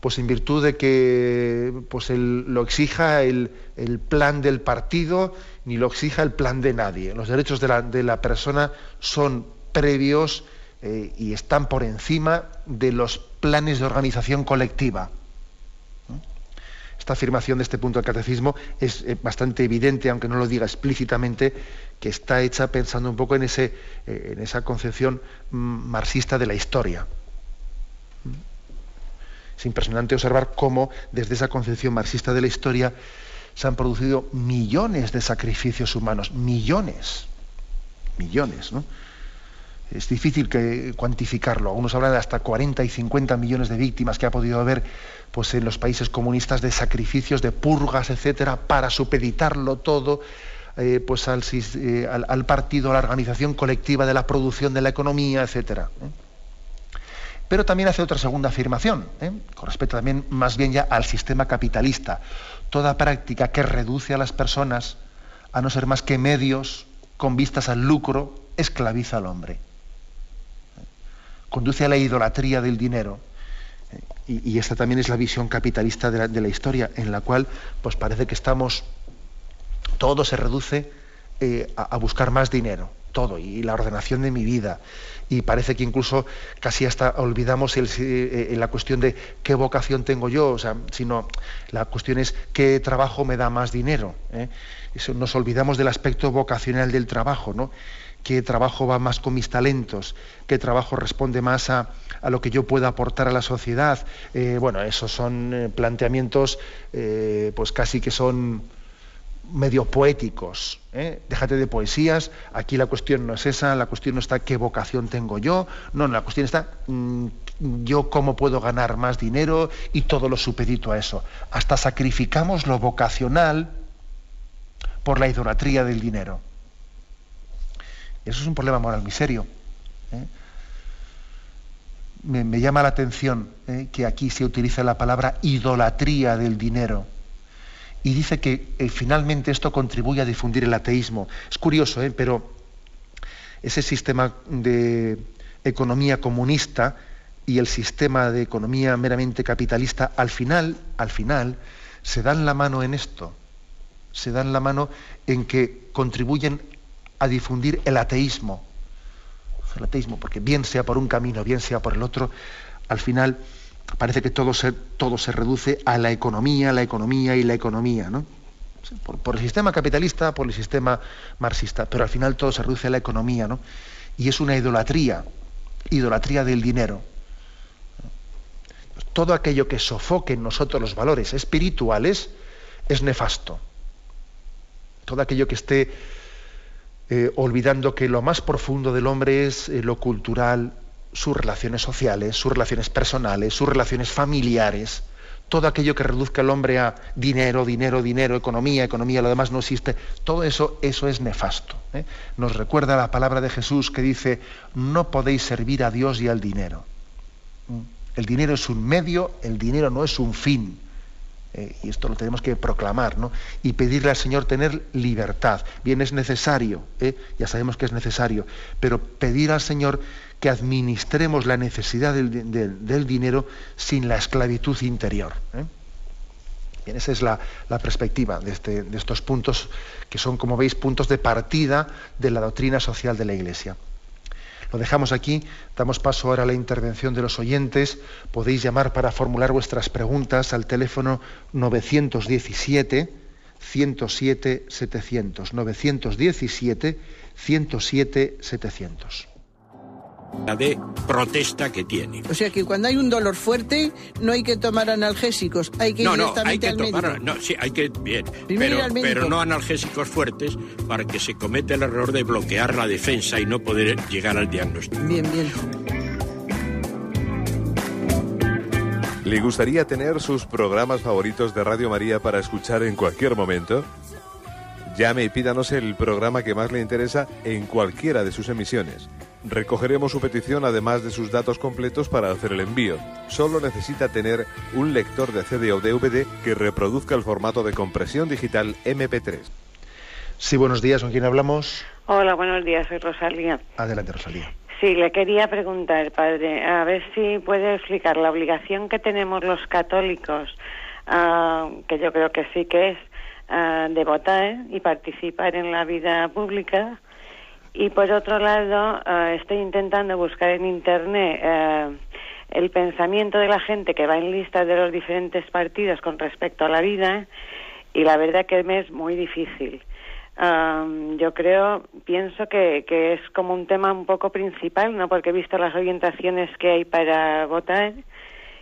pues en virtud de que pues lo exija el plan del partido, ni lo exija el plan de nadie. Los derechos de la persona son previos y están por encima de los planes de organización colectiva. Esta afirmación de este punto del catecismo es bastante evidente, aunque no lo diga explícitamente, que está hecha pensando un poco en esa concepción marxista de la historia. Es impresionante observar cómo desde esa concepción marxista de la historia se han producido millones de sacrificios humanos, millones, ¿no? Es difícil cuantificarlo. Algunos hablan de hasta 40 y 50 millones de víctimas que ha podido haber pues, en los países comunistas, de sacrificios, de purgas, etcétera, para supeditarlo todo pues al partido, a la organización colectiva de la producción de la economía, etcétera. Pero también hace otra segunda afirmación, con respecto también más bien ya al sistema capitalista. Toda práctica que reduce a las personas a no ser más que medios con vistas al lucro esclaviza al hombre. Conduce a la idolatría del dinero. Y esta también es la visión capitalista de la historia, en la cual pues parece que todo se reduce a buscar más dinero, todo, y la ordenación de mi vida. Y parece que incluso casi hasta olvidamos la cuestión de qué vocación tengo yo, o sea, sino la cuestión es qué trabajo me da más dinero. Eso, nos olvidamos del aspecto vocacional del trabajo, ¿no? Qué trabajo va más con mis talentos, qué trabajo responde más a lo que yo pueda aportar a la sociedad. Bueno, esos son planteamientos pues casi que son medio poéticos. Déjate de poesías, aquí la cuestión no es esa, la cuestión no está qué vocación tengo yo, no, la cuestión está yo cómo puedo ganar más dinero, y todo lo supedito a eso. Hasta sacrificamos lo vocacional por la idolatría del dinero. Eso es un problema moral muy serio. Me llama la atención que aquí se utiliza la palabra idolatría del dinero. Y dice que finalmente esto contribuye a difundir el ateísmo. Es curioso, pero ese sistema de economía comunista y el sistema de economía meramente capitalista, al final, se dan la mano en esto. Se dan la mano en que contribuyen a difundir el ateísmo, porque bien sea por un camino, bien sea por el otro, al final parece que todo se reduce a la economía, ¿no? Por el sistema capitalista, por el sistema marxista, pero al final todo se reduce a la economía, ¿no? Y es una idolatría del dinero. Todo aquello que sofoque en nosotros los valores espirituales es nefasto. Todo aquello que esté olvidando que lo más profundo del hombre es lo cultural, sus relaciones sociales, sus relaciones personales, sus relaciones familiares, todo aquello que reduzca al hombre a dinero, economía, lo demás no existe, todo eso es nefasto. Nos recuerda la palabra de Jesús que dice: no podéis servir a Dios y al dinero. El dinero es un medio, el dinero no es un fin. Y esto lo tenemos que proclamar, ¿no? Y pedirle al Señor tener libertad. Bien, es necesario, ya sabemos que es necesario, pero pedir al Señor que administremos la necesidad del dinero sin la esclavitud interior. Bien, esa es la perspectiva de estos puntos, que son, como veis, puntos de partida de la doctrina social de la Iglesia. Lo dejamos aquí, damos paso ahora a la intervención de los oyentes. Podéis llamar para formular vuestras preguntas al teléfono 917 107 700, 917 107 700. De protesta que tiene. O sea que cuando hay un dolor fuerte no hay que tomar analgésicos, hay que ir directamente al médico. Hay que pero no analgésicos fuertes para que se cometa el error de bloquear la defensa y no poder llegar al diagnóstico. Bien. ¿Le gustaría tener sus programas favoritos de Radio María para escuchar en cualquier momento? Llame y pídanos el programa que más le interesa en cualquiera de sus emisiones. Recogeremos su petición además de sus datos completos para hacer el envío. Solo necesita tener un lector de CD o DVD que reproduzca el formato de compresión digital MP3. Sí, buenos días, ¿con quién hablamos? Hola, buenos días, soy Rosalía. Adelante, Rosalía. Sí, le quería preguntar, padre, a ver si puede explicar la obligación que tenemos los católicos, que yo creo que sí que es, de votar y participar en la vida pública. Y por otro lado, estoy intentando buscar en Internet el pensamiento de la gente que va en listas de los diferentes partidos con respecto a la vida, y la verdad que me es muy difícil. Yo pienso que es como un tema un poco principal, ¿no? Porque he visto las orientaciones que hay para votar,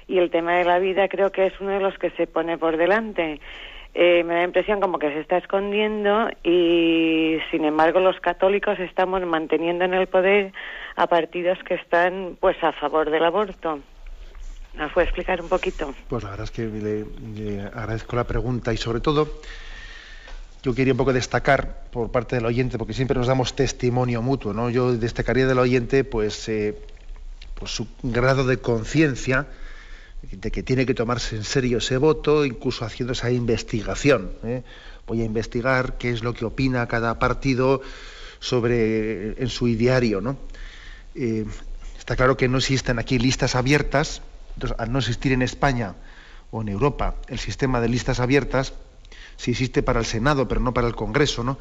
y el tema de la vida creo que es uno de los que se pone por delante. Me da la impresión como que se está escondiendo, y sin embargo los católicos estamos manteniendo en el poder a partidos que están pues a favor del aborto. ¿Nos puede explicar un poquito? Pues la verdad es que le agradezco la pregunta, y sobre todo yo quería un poco destacar por parte del oyente, porque siempre nos damos testimonio mutuo, ¿no? Yo destacaría del oyente pues su grado de conciencia de que tiene que tomarse en serio ese voto, incluso haciendo esa investigación. Voy a investigar qué es lo que opina cada partido en su ideario, ¿no? Está claro que no existen aquí listas abiertas. Entonces, al no existir en España o en Europa el sistema de listas abiertas, si existe para el Senado pero no para el Congreso, ¿no?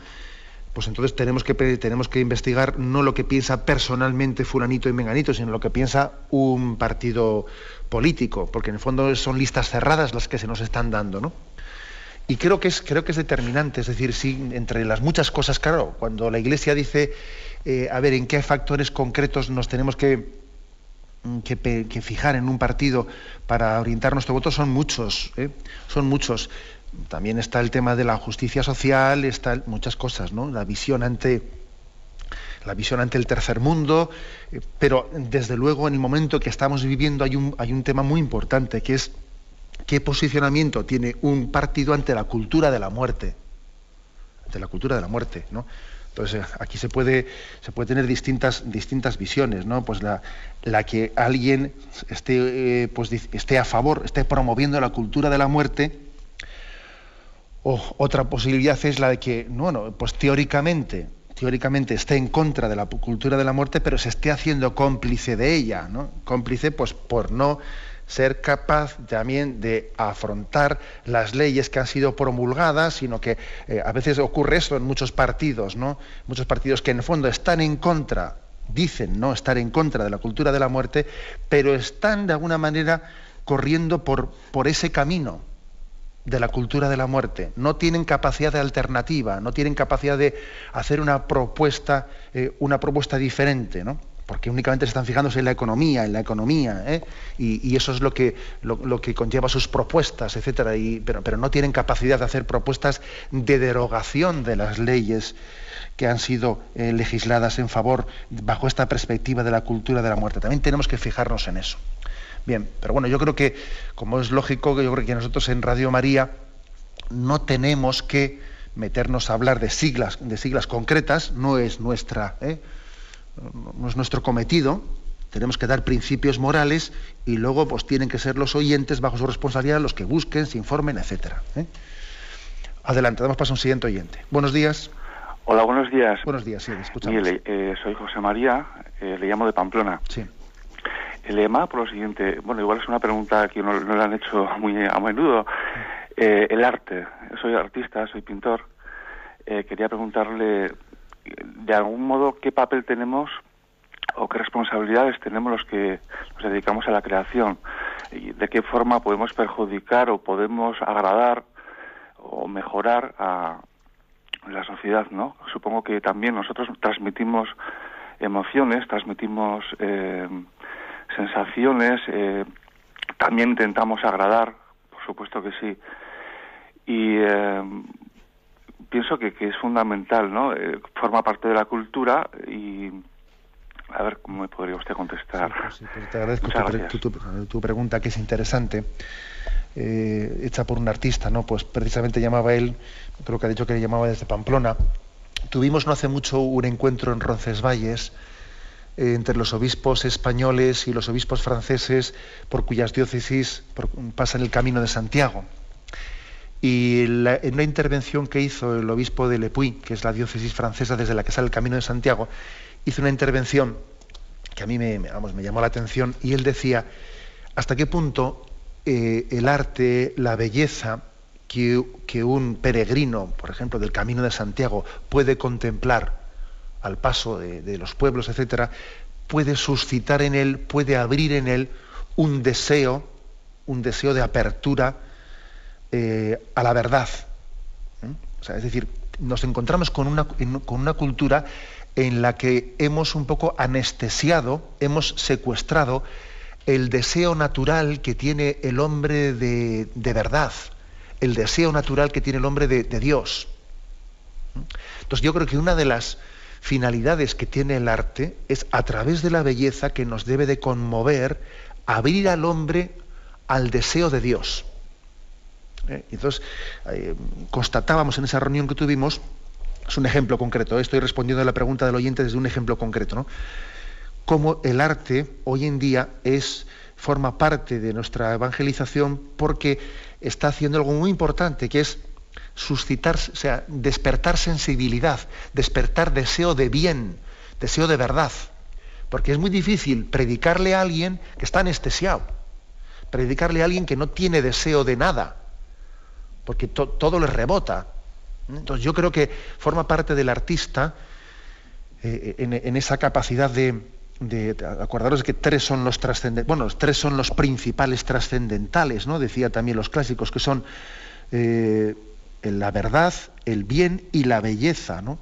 Pues entonces tenemos que investigar no lo que piensa personalmente fulanito y menganito, sino lo que piensa un partido político, porque en el fondo son listas cerradas las que se nos están dando, ¿no? Y creo que es determinante, es decir, sí, entre las muchas cosas, claro, cuando la Iglesia dice, a ver, en qué factores concretos nos tenemos que fijar en un partido para orientar nuestro voto, son muchos. También está el tema de la justicia social, están muchas cosas, ¿no? La visión ante el tercer mundo, pero desde luego en el momento que estamos viviendo hay un tema muy importante, que es qué posicionamiento tiene un partido ante la cultura de la muerte. Ante la cultura de la muerte, ¿no? Entonces aquí se puede tener distintas visiones, ¿no? Pues la que alguien esté a favor, esté promoviendo la cultura de la muerte. O otra posibilidad es la de que, pues teóricamente esté en contra de la cultura de la muerte, pero se esté haciendo cómplice de ella, ¿no? Cómplice, pues por no ser capaz también de afrontar las leyes que han sido promulgadas, sino que a veces ocurre eso en muchos partidos, ¿no? Muchos partidos que en el fondo están en contra, dicen no estar en contra de la cultura de la muerte, pero están de alguna manera corriendo por ese camino de la cultura de la muerte. No tienen capacidad de alternativa, no tienen capacidad de hacer una propuesta diferente, ¿no? Porque únicamente se están fijándose en la economía, y eso es lo que conlleva sus propuestas, etcétera. Pero no tienen capacidad de hacer propuestas de derogación de las leyes que han sido legisladas en favor, bajo esta perspectiva de la cultura de la muerte. También tenemos que fijarnos en eso. Bien, pero bueno, yo creo que, como es lógico, yo creo que nosotros en Radio María no tenemos que meternos a hablar de siglas concretas, no es nuestro cometido. Tenemos que dar principios morales y luego pues tienen que ser los oyentes bajo su responsabilidad los que busquen, se informen, etcétera. Adelante, damos paso a un siguiente oyente. Buenos días. Hola, buenos días. Buenos días, sí, escuchamos. Mire, soy José María, le llamo de Pamplona. Sí. Le llamaba por lo siguiente, bueno, igual es una pregunta que no le han hecho muy a menudo. El arte, soy artista, soy pintor. Quería preguntarle, de algún modo, ¿qué papel tenemos o qué responsabilidades tenemos los que nos dedicamos a la creación? Y ¿de qué forma podemos perjudicar o podemos agradar o mejorar a la sociedad, ¿no? Supongo que también nosotros transmitimos emociones, transmitimos sensaciones, también intentamos agradar, por supuesto que sí, y pienso que es fundamental, ¿no? Forma parte de la cultura y a ver cómo me podría usted contestar. Sí, pues te agradezco tu pregunta, que es interesante, hecha por un artista, ¿no? Pues precisamente llamaba él, creo que ha dicho que le llamaba desde Pamplona. Tuvimos no hace mucho un encuentro en Roncesvalles entre los obispos españoles y los obispos franceses por cuyas diócesis pasan el Camino de Santiago. Y en una intervención que hizo el obispo de Le Puy, que es la diócesis francesa desde la que sale el Camino de Santiago, hizo una intervención que a mí me llamó la atención, y él decía hasta qué punto el arte, la belleza que un peregrino, por ejemplo, del Camino de Santiago puede contemplar al paso de los pueblos, etcétera, puede suscitar en él, puede abrir en él un deseo de apertura a la verdad. O sea, es decir, nos encontramos con una cultura en la que hemos un poco anestesiado, hemos secuestrado el deseo natural que tiene el hombre de verdad, el deseo natural que tiene el hombre de Dios. Entonces yo creo que una de las finalidades que tiene el arte es, a través de la belleza que nos debe de conmover, abrir al hombre al deseo de Dios. Entonces, constatábamos en esa reunión que tuvimos, es un ejemplo concreto, estoy respondiendo a la pregunta del oyente desde un ejemplo concreto, ¿no? Cómo el arte hoy en día forma parte de nuestra evangelización, porque está haciendo algo muy importante, que es suscitar, o sea, despertar sensibilidad, despertar deseo de bien, deseo de verdad. Porque es muy difícil predicarle a alguien que está anestesiado, predicarle a alguien que no tiene deseo de nada, porque todo le rebota. Entonces yo creo que forma parte del artista en esa capacidad de acordaros de que tres son los principales trascendentales, ¿no? Decía también los clásicos, que son la verdad, el bien y la belleza, ¿no?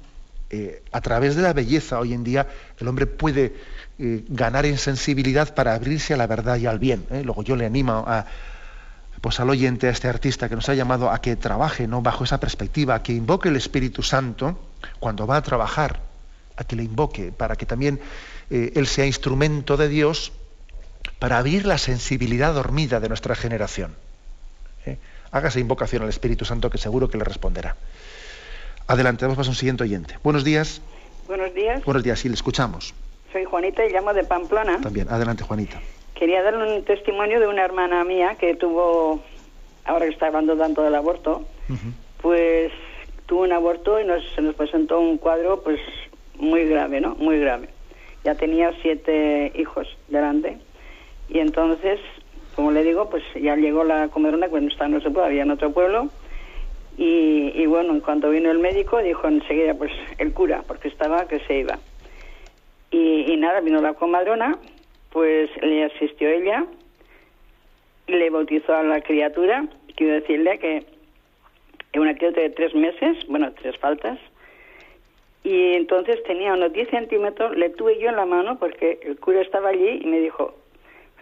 A través de la belleza hoy en día el hombre puede ganar en sensibilidad para abrirse a la verdad y al bien. Luego yo le animo al oyente, a este artista que nos ha llamado, a que trabaje, ¿no?, bajo esa perspectiva, a que invoque el Espíritu Santo cuando va a trabajar, a que le invoque para que también él sea instrumento de Dios para abrir la sensibilidad dormida de nuestra generación. Hágase invocación al Espíritu Santo, que seguro que le responderá. Adelante, damos paso a un siguiente oyente. Buenos días. Buenos días. Buenos días, sí, le escuchamos. Soy Juanita y llamo de Pamplona. También, adelante, Juanita. Quería darle un testimonio de una hermana mía que tuvo, ahora que está hablando tanto del aborto, pues tuvo un aborto y se nos presentó un cuadro pues muy grave, ¿no? Muy grave. Ya tenía 7 hijos delante y entonces como le digo, pues ya llegó la comadrona, cuando estaba no se puede, había en otro pueblo, y bueno, en cuanto vino el médico, dijo enseguida, pues el cura, porque estaba que se iba. Y nada, vino la comadrona, pues le asistió ella, le bautizó a la criatura. Quiero decirle que una criatura de 3 meses, 3 faltas, y entonces tenía unos 10 centímetros, le tuve yo en la mano porque el cura estaba allí y me dijo,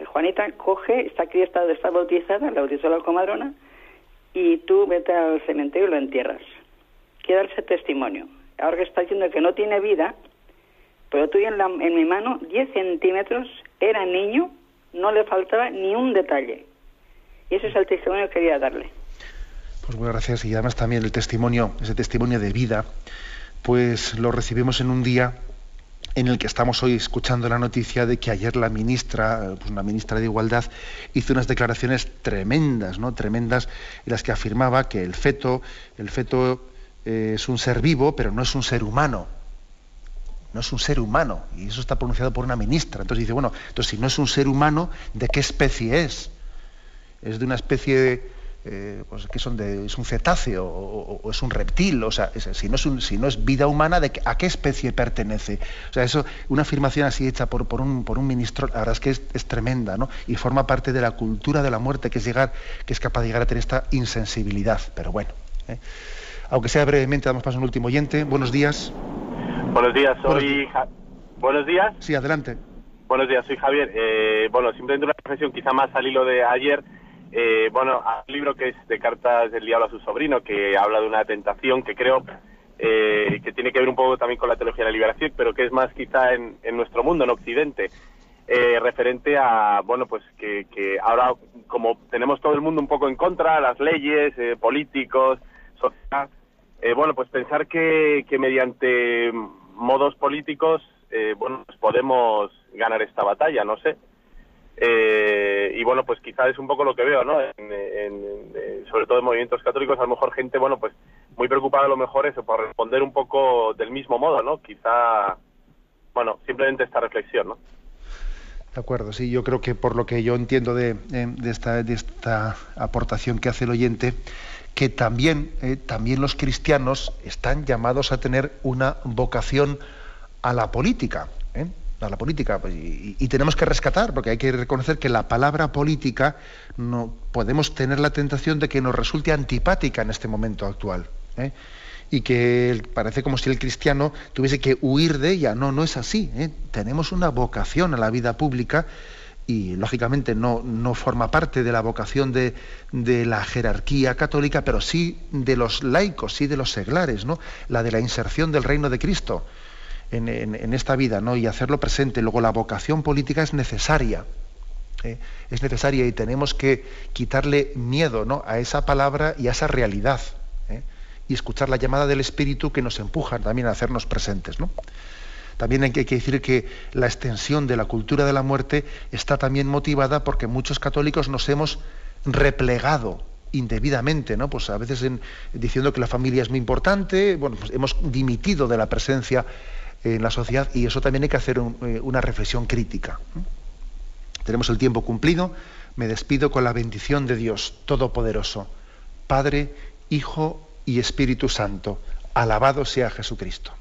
Juanita, coge, esta criatura está bautizada, la bautizó la comadrona, y tú vete al cementerio y lo entierras. Quiero darse testimonio. Ahora que está diciendo que no tiene vida, pero tuve en mi mano 10 centímetros, era niño, no le faltaba ni un detalle. Y ese es el testimonio que quería darle. Pues muchas gracias. Y además también ese testimonio de vida, pues lo recibimos en un día en el que estamos hoy escuchando la noticia de que ayer la ministra, pues una ministra de Igualdad, hizo unas declaraciones tremendas, ¿no? Tremendas, en las que afirmaba que el feto es un ser vivo, pero no es un ser humano. No es un ser humano, y eso está pronunciado por una ministra. Entonces dice, bueno, entonces si no es un ser humano, ¿de qué especie es? ¿Es de una especie pues que es un cetáceo o es un reptil? O sea, si no es vida humana, ¿a qué especie pertenece? O sea, eso, una afirmación así hecha por un ministro, la verdad es que es tremenda, ¿no? Y forma parte de la cultura de la muerte, que es capaz de llegar a tener esta insensibilidad. Pero bueno, aunque sea brevemente, damos paso a un último oyente. Buenos días. Buenos días, ¿Buenos días? Sí, adelante. Buenos días, soy Javier. Simplemente una reflexión quizá más al hilo de ayer. Hay un libro que es de Cartas del Diablo a su sobrino, que habla de una tentación que creo que tiene que ver un poco también con la teología de la liberación, pero que es más quizá en nuestro mundo, en Occidente, referente a, que ahora, como tenemos todo el mundo un poco en contra, las leyes, políticos, sociedad, pensar que mediante modos políticos, pues podemos ganar esta batalla, no sé. Quizás es un poco lo que veo, ¿no? Sobre todo en movimientos católicos, a lo mejor gente, muy preocupada a lo mejor eso, por responder un poco del mismo modo, ¿no? Quizá, simplemente esta reflexión, ¿no? De acuerdo, sí, yo creo que por lo que yo entiendo de esta aportación que hace el oyente, que también los cristianos están llamados a tener una vocación a la política, a la política, pues, y tenemos que rescatar, porque hay que reconocer que la palabra política no podemos tener la tentación de que nos resulte antipática en este momento actual, y que parece como si el cristiano tuviese que huir de ella. No es así, tenemos una vocación a la vida pública, y lógicamente no forma parte de la vocación de la jerarquía católica, pero sí de los laicos, sí de los seglares, ¿no? La de la inserción del reino de Cristo en esta vida, ¿no? Y hacerlo presente. Luego la vocación política es necesaria, y tenemos que quitarle miedo, ¿no?, a esa palabra y a esa realidad, y escuchar la llamada del Espíritu, que nos empuja también a hacernos presentes, ¿no? También hay que decir que la extensión de la cultura de la muerte está también motivada porque muchos católicos nos hemos replegado indebidamente, ¿no? Pues a veces diciendo que la familia es muy importante, pues hemos dimitido de la presencia en la sociedad, y eso también hay que hacer una reflexión crítica. Tenemos el tiempo cumplido. Me despido con la bendición de Dios Todopoderoso, Padre, Hijo y Espíritu Santo. Alabado sea Jesucristo.